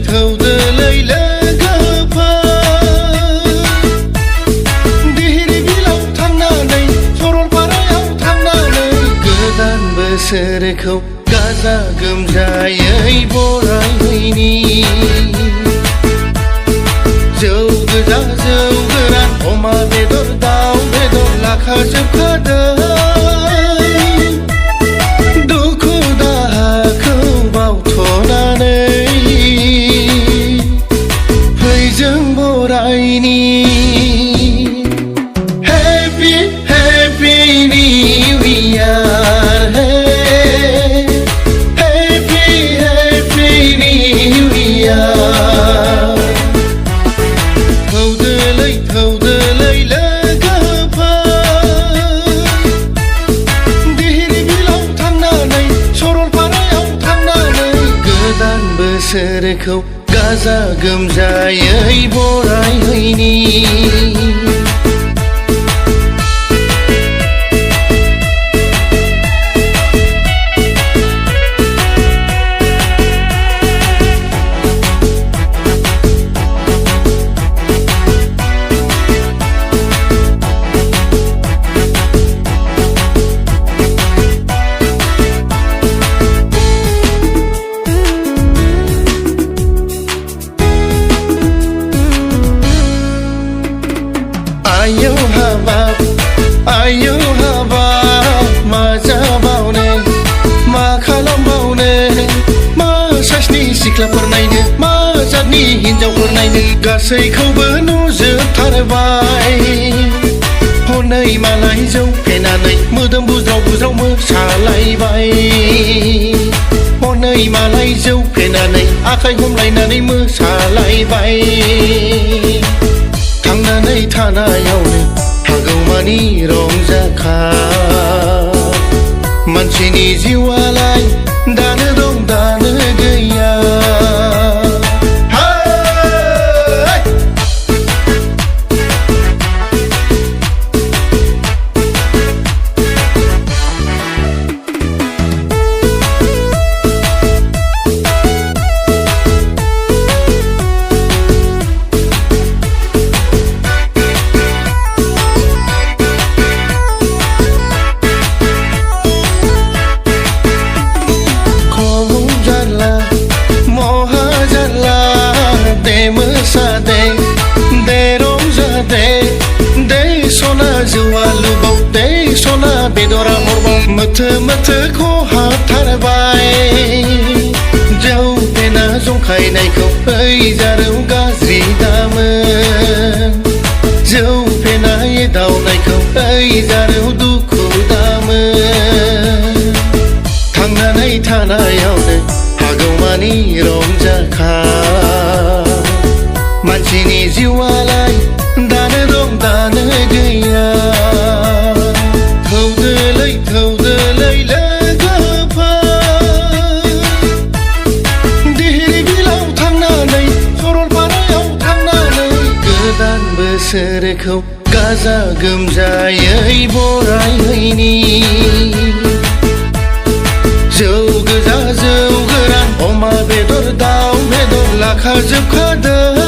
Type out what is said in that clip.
थौदोलै लोगोफोर दिहिरि बिलाव थांनानै सरलपारायाव थांनानै गोदान बोसोरखौ गाजा गोमजायै बरायहैनि जौ गोजा जौ गोरान अमा बेदर दाउ बेदर लाखाजोबखादों दुखु दाहाखौ बावथ'नानै फै जों बरायनि Happy Happy New Year Happy Happy New Year थौदोलै लोगोफोर दिहिरि बिलाव थांनानै सरलपारायाव थांनानै गोदान बोसोरखौ गाजा गोमजायै बरायहैनि आयौ हाबाब मा जाबावनो मा खालामबावनो मा साइसनि सिख्लाफोर नायनो मा जातनि हिनजावफोर नायनो गासैखौबो नुजोबथारबाय हनै मालाय जौ फेनानै मोदोम बुज्राव बुज्राव मोसालायबाय हनै मालाय जौ फेनानै आखाइ हमलायनानै मोसालायबाय थांनानै थानायावनो हागौमानि रंजाखा मानसिनि जिउआलाय दानो दं दानो गैया जौआ लुबाव दै सना बेदरा हरबाव मोथो मोथो खहाबथारबाय जौ फेना जंखायनायखौ ओइ जारौ गाज्रि दामोन जौ फेना एदावनायखौ ओइ जारौ दुखु दामोन थांनानै थानायावनो हागौमानि रंजाखा मानसिनि जिउआलाय दानो दं दानो गैया थौदोलै लोगोफोर दिहिरि बिलाव थांनानै सरलपारायाव थांनानै गोदान बोसोरखौ गाजा गोमजायै बरायहैनि जौ गोजा जौ गोरान अमा बेदर दाउ बेदर लाखाजोबखादों